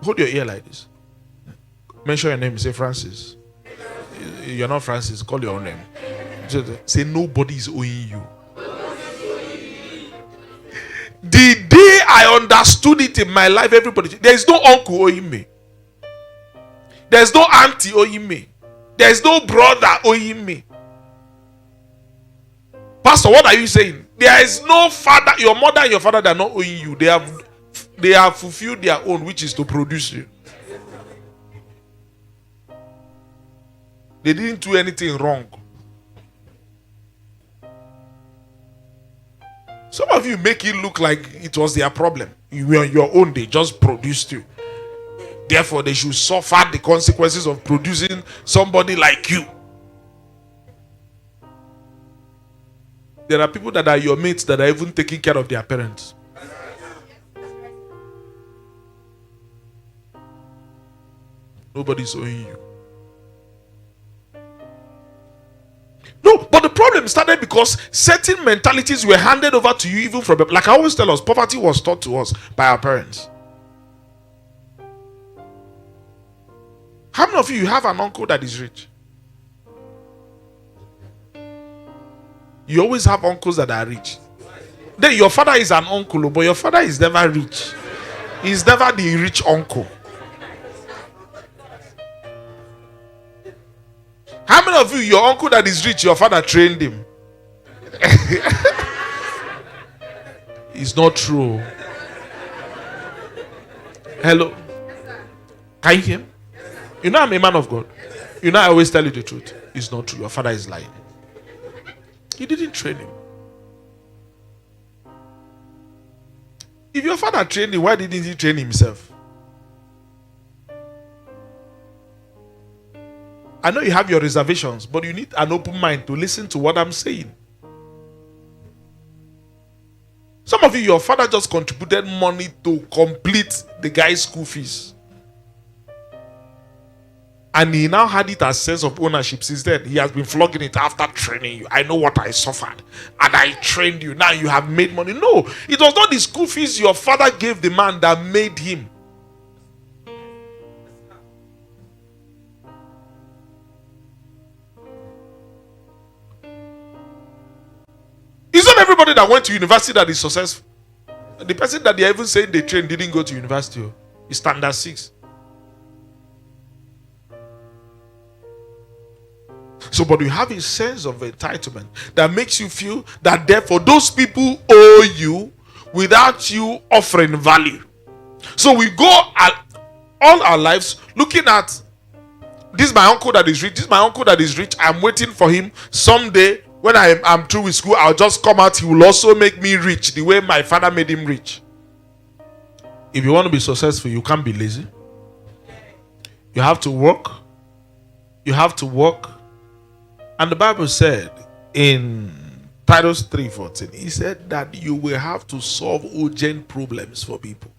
Hold your ear like this. Mention your name. Say Francis. You're not Francis. Call your own name. Say nobody is owing you. The day I understood it in my life, everybody, there is no uncle owing me. There's no auntie owing me. There's no brother owing me. Pastor, what are you saying? There is no father, your mother and your father that are not owing you. They have fulfilled their own, which is to produce you. They didn't do anything wrong. Some of you make it look like it was their problem. You were on your own, they just produced you. Therefore, they should suffer the consequences of producing somebody like you. There are people that are your mates that are even taking care of their parents. Nobody's owing you. No, but the problem started because certain mentalities were handed over to you even from, like I always tell us, poverty was taught to us by our parents. How many of you have an uncle that is rich? You always have uncles that are rich. Then your father is an uncle, but your father is never rich. He's never the rich uncle. How many of you, your uncle that is rich, your father trained him? It's not true. Hello? Can you hear me? You know I'm a man of God. You know I always tell you the truth. It's not true. Your father is lying. He didn't train him. If your father trained him, why didn't he train himself? I know you have your reservations, but you need an open mind to listen to what I'm saying. Some of you, your father just contributed money to complete the guy's school fees. And he now had it as sense of ownership. Since then, he has been flogging it after training you. I know what I suffered. And I trained you. Now you have made money. No, it was not the school fees your father gave the man that made him. It's not everybody that went to university that is successful. The person that they are even saying they trained didn't go to university. It's standard 6. So, but you have a sense of entitlement that makes you feel that therefore those people owe you without you offering value. So we go all our lives looking at this is my uncle that is rich. This is my uncle that is rich. I'm waiting for him someday. When I'm through with school, I'll just come out. He will also make me rich the way my father made him rich. If you want to be successful, you can't be lazy. You have to work. You have to work. And the Bible said in Titus 3:14, he said that you will have to solve urgent problems for people.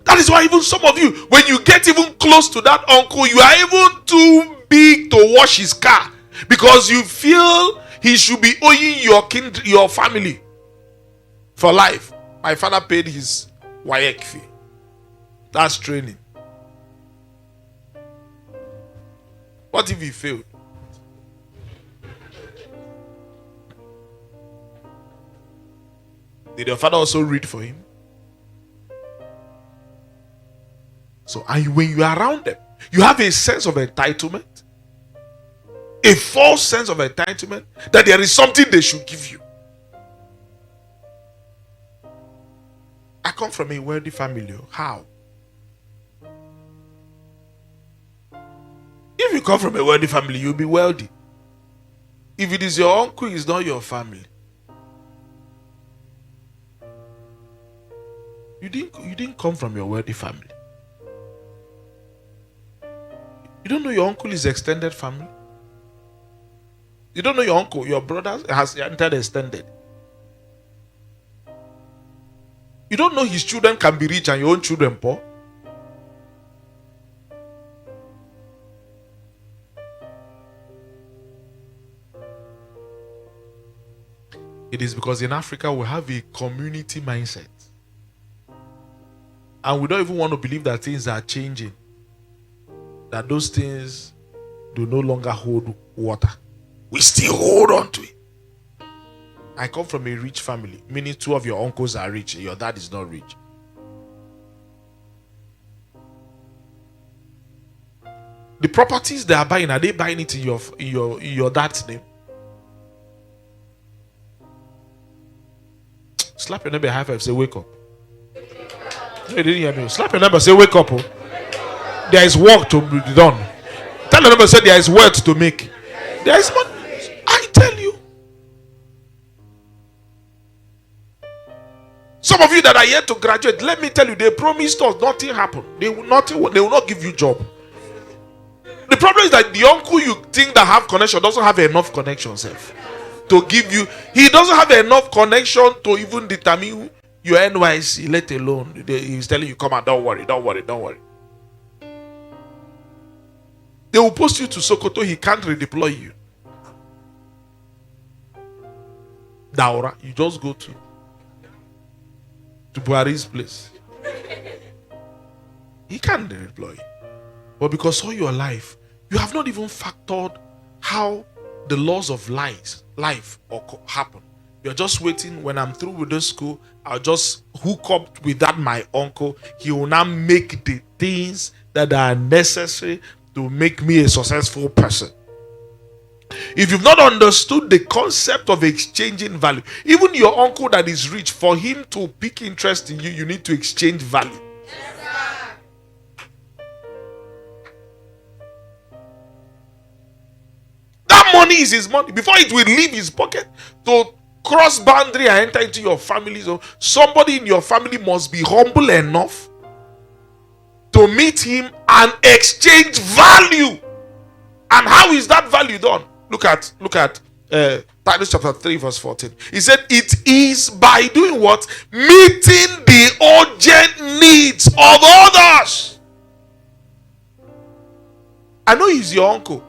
That is why even some of you, when you get even close to that uncle, you are even too big to wash his car because you feel he should be owing your family for life. My father paid his WAEC fee. That's training. What if he failed? Did your father also read for him? So, and when you are around them, you have a sense of entitlement, a false sense of entitlement that there is something they should give you. I come from a wealthy family. How? If you come from a wealthy family, you'll be wealthy. If it is your uncle, it's not your family. You didn't come from your wealthy family. You don't know your uncle is extended family. You don't know your uncle, your brother has entered extended. You don't know his children can be rich and your own children poor. It is because in Africa we have a community mindset. And we don't even want to believe that things are changing. That those things do no longer hold water. We still hold on to it. I come from a rich family, meaning 2 of your uncles are rich, your dad is not rich. The properties they are buying, are they buying it in your dad's name? Slap your neighbor high five, say wake up. No, you didn't hear me. Slap your neighbor, say wake up. Oh. There is work to be done. Tell your neighbor, say there is work to make. There is money. I tell you. Some of you that are yet to graduate, let me tell you, they promised us nothing happened. They will not give you job. The problem is that the uncle you think that have connection doesn't have enough connection, self, to give you. He doesn't have enough connection to even determine your NYC, let alone. He's telling you, come on, don't worry. They will post you to Sokoto, he can't redeploy you. Daura, you just go to Buhari's place. He can't redeploy you. But because all your life, you have not even factored how the laws of life happen. You're just waiting. When I'm through with this school, I'll just hook up with that my uncle. He will now make the things that are necessary to make me a successful person. If you've not understood the concept of exchanging value, even your uncle that is rich, for him to pick interest in you, you need to exchange value. Money is his money. Before it will leave his pocket to cross boundary and enter into your family zone, somebody in your family must be humble enough to meet him and exchange value. And how is that value done? Look at Titus chapter 3 verse 14. He said it is by doing what? Meeting the urgent needs of others. I know he's your uncle.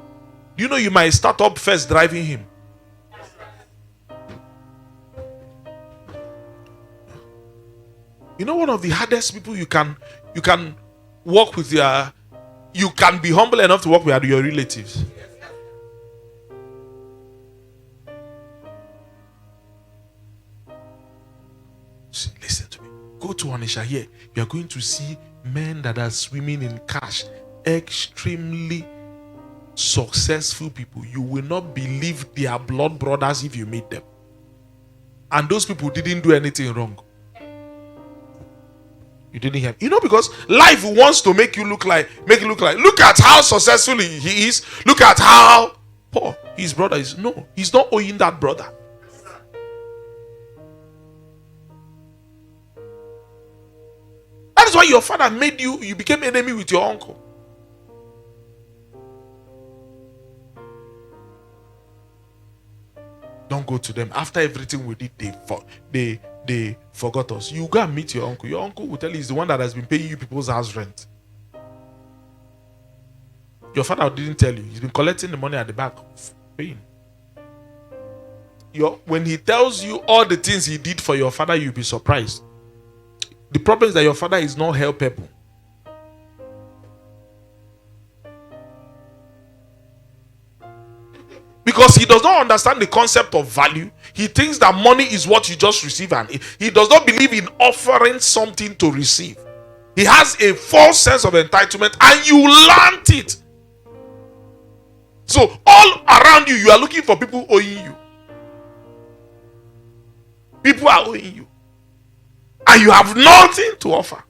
Do you know you might start up first driving him? You know, one of the hardest people you can work with you can be humble enough to work with your relatives. See, listen to me. Go to Onisha here. You are going to see men that are swimming in cash, extremely successful people. You will not believe they are blood brothers if you meet them. And those people didn't do anything wrong. You didn't hear. You know, because life wants to make you look like. Look at how successful he is. Look at how poor his brother is. No, he's not owing that brother. That is why your father made you became enemy with your uncle. Don't go to them. After everything we did, they forgot us. You go and meet your uncle. Your uncle will tell you he's the one that has been paying you people's house rent. Your father didn't tell you. He's been collecting the money at the back, paying. When he tells you all the things he did for your father, you'll be surprised. The problem is that your father is not helpable. Because he does not understand the concept of value. He thinks that money is what you just receive, and he does not believe in offering something to receive. He has a false sense of entitlement, and you learned it. So all around you, you are looking for people owing you. People are owing you. And you have nothing to offer.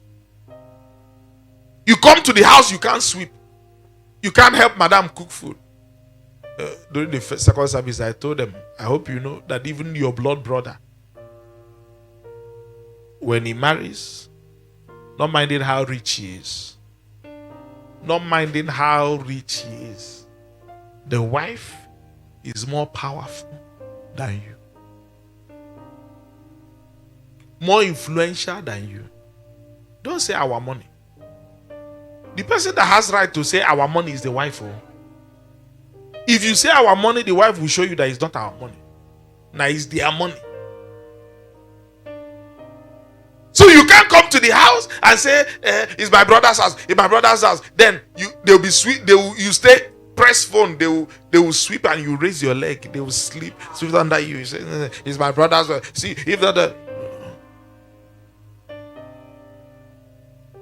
You come to the house, you can't sweep. You can't help madam cook food. During the second service, I told them, I hope you know that even your blood brother, when he marries, not minding how rich he is, the wife is more powerful than you, more influential than you. Don't say our money. The person that has right to say our money is the wife. If you say our money, the wife will show you that it's not our money. Now it's their money. So you can't come to the house and say, it's my brother's house, it's my brother's house, then they'll be sweet, you stay, press phone, they will sweep and you raise your leg, they will sweep under you. You say, it's my brother's house. See, if the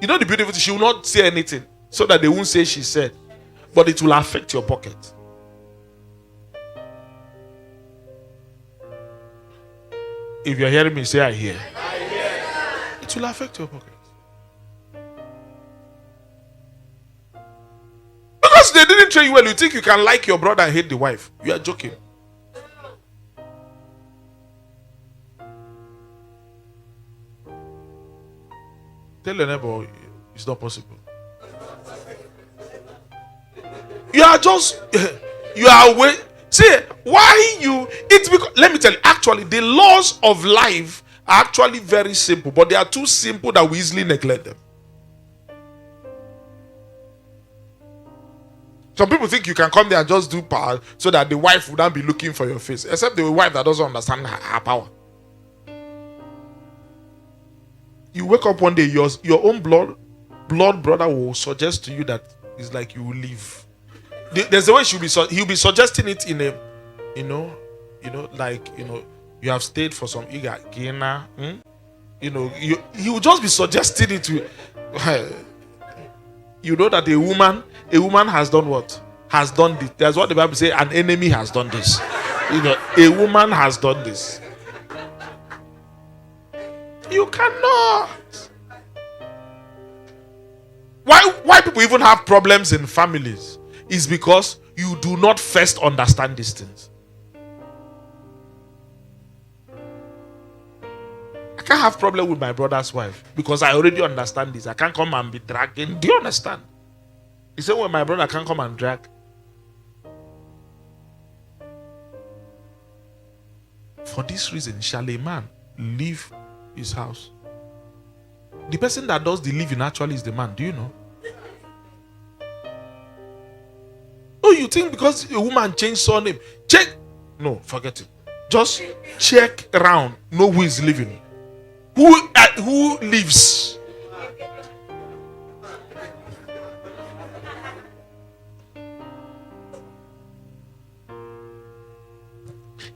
you know the beautiful thing, she will not say anything so that they won't say she said, but it will affect your pocket. If you're hearing me, say I hear. It will affect your pocket. Because they didn't train you well, you think you can like your brother and hate the wife. You are joking. Tell your neighbor it's not possible. You are just, you are away. See, why you, it's because, let me tell you, actually, the laws of life are actually very simple, but they are too simple that we easily neglect them. Some people think you can come there and just do power so that the wife would not be looking for your face, except the wife that doesn't understand her power. You wake up one day, your own blood brother will suggest to you that it's like you will leave. There's a way he'll be suggesting it in a, you have stayed for some gainer, he will just be suggesting it to you know that a woman has done what? Has done this. That's what the Bible says, an enemy has done this. A woman has done this. You cannot. Why people even have problems in families is because you do not first understand these things. I can't have problem with my brother's wife because I already understand this. I can't come and be dragging. Do you understand? He said, when my brother can't come and drag. For this reason, shall a man leave his house? The person that does the living actually is the man. Do you know? Oh, you think because a woman changed surname? Check. No, forget it. Just check around. Know who is living. Who lives?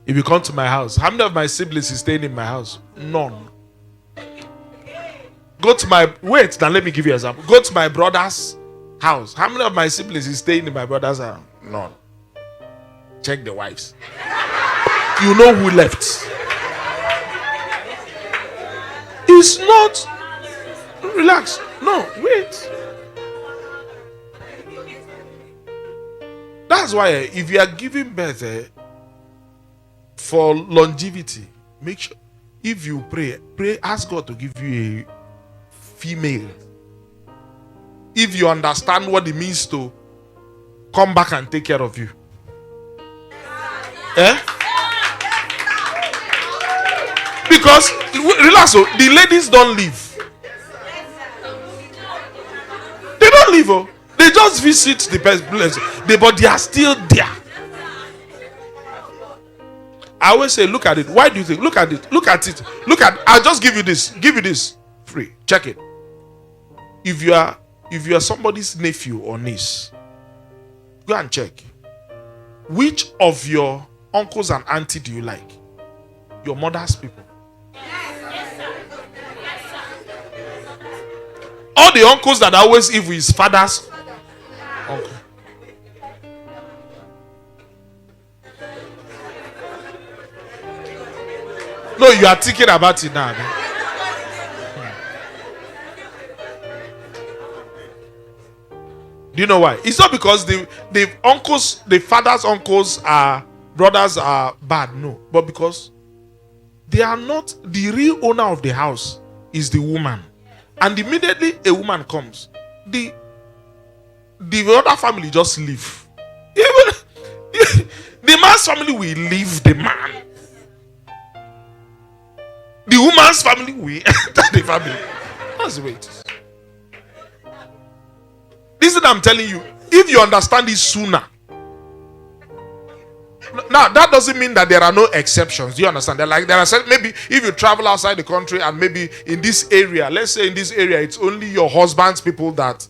If you come to my house, how many of my siblings is staying in my house? None. Go to my, wait, now let me give you an example. Go to my brother's house. How many of my siblings is staying in my brother's house? None. Check the wives. You know who left. It's not. Relax. No, wait. That's why if you are giving birth for longevity, make sure if you pray, ask God to give you a female. If you understand what it means to come back and take care of you. Because relax, the ladies don't leave. They don't leave. They just visit the place, but they are still there. I always say, look at it. Why do you think? Look at it. Look at it. I'll just give you this. Give you this free. Check it. If you are somebody's nephew or niece, go and check. Which of your uncles and auntie do you like? Your mother's people. All the uncles that always live with his father's uncle. No, you are thinking about it now. Do you know why? It's not because the uncles, the father's uncles brothers are bad. No, but because they are not the real owner of the house is the woman. And immediately a woman comes, the other family just leave. Even the man's family will leave the man. The woman's family will enter the family. That's the way it is. This is what I'm telling you. If you understand this sooner, Now that doesn't mean that there are no exceptions. Do you understand? There are maybe if you travel outside the country and maybe in this area, let's say in this area, it's only your husband's people that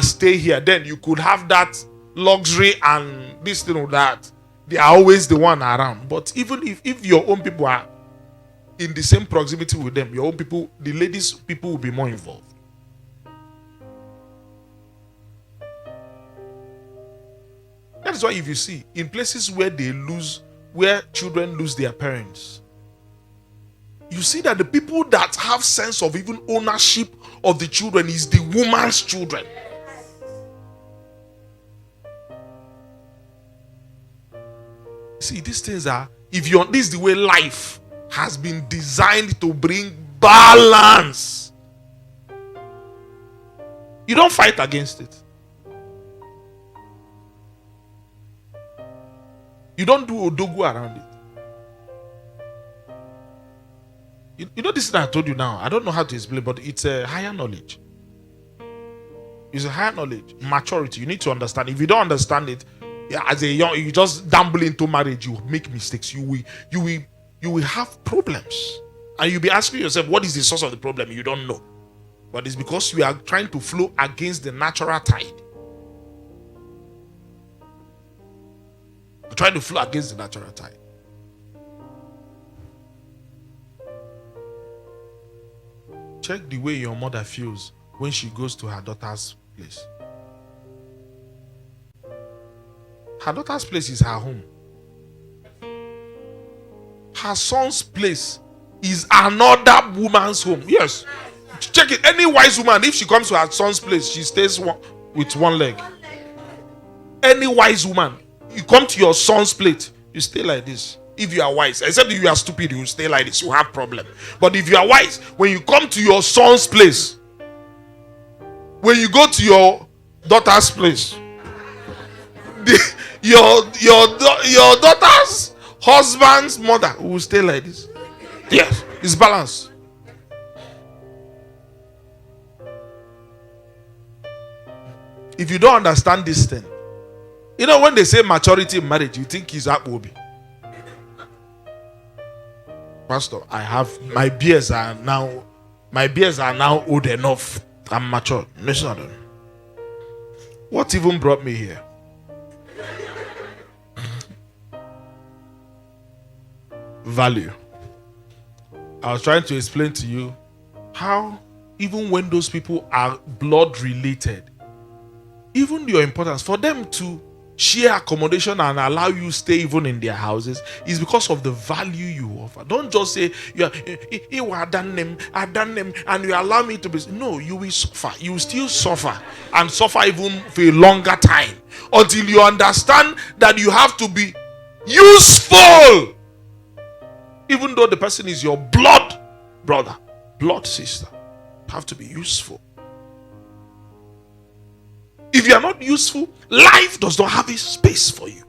stay here. Then you could have that luxury and this thing or that. They are always the one around. But even if your own people are in the same proximity with them, your own people, the ladies' people will be more involved. That is why if you see in places where children lose their parents, you see that the people that have sense of even ownership of the children is the woman's children. See, these things are, this is the way life has been designed to bring balance. You don't fight against it. You don't do odogu around it. You know this thing I told you now. I don't know how to explain, but it's a higher knowledge. It's a higher knowledge, maturity. You need to understand. If you don't understand it, as a young, you just dabble into marriage, you make mistakes. You will have problems, and you'll be asking yourself, what is the source of the problem? You don't know, but it's because you are trying to flow against the natural tide. You're trying to flow against the natural tide. Check the way your mother feels when she goes to her daughter's place. Her daughter's place is her home. Her son's place is another woman's home. Yes. Check it. Any wise woman, if she comes to her son's place, she stays with one leg. Any wise woman, you come to your son's plate, you stay like this. If you are wise, except if you are stupid, you stay like this, you have problem. But if you are wise, when you come to your son's place, when you go to your daughter's place, your daughter's husband's mother will stay like this. Yes, it's balance. If you don't understand this thing, you know when they say maturity in marriage, you think it's Akbobi. Pastor, my beers are now old enough. I'm mature. No, it's not. What even brought me here? Value. I was trying to explain to you how even when those people are blood related, even your importance for them to share accommodation and allow you stay even in their houses is because of the value you offer. Don't just say I done them and you allow me to be. No, you will suffer. You will still suffer and suffer even for a longer time until you understand that you have to be useful, even though the person is your blood brother, blood sister. You have to be useful. If you are not useful, life does not have a space for you.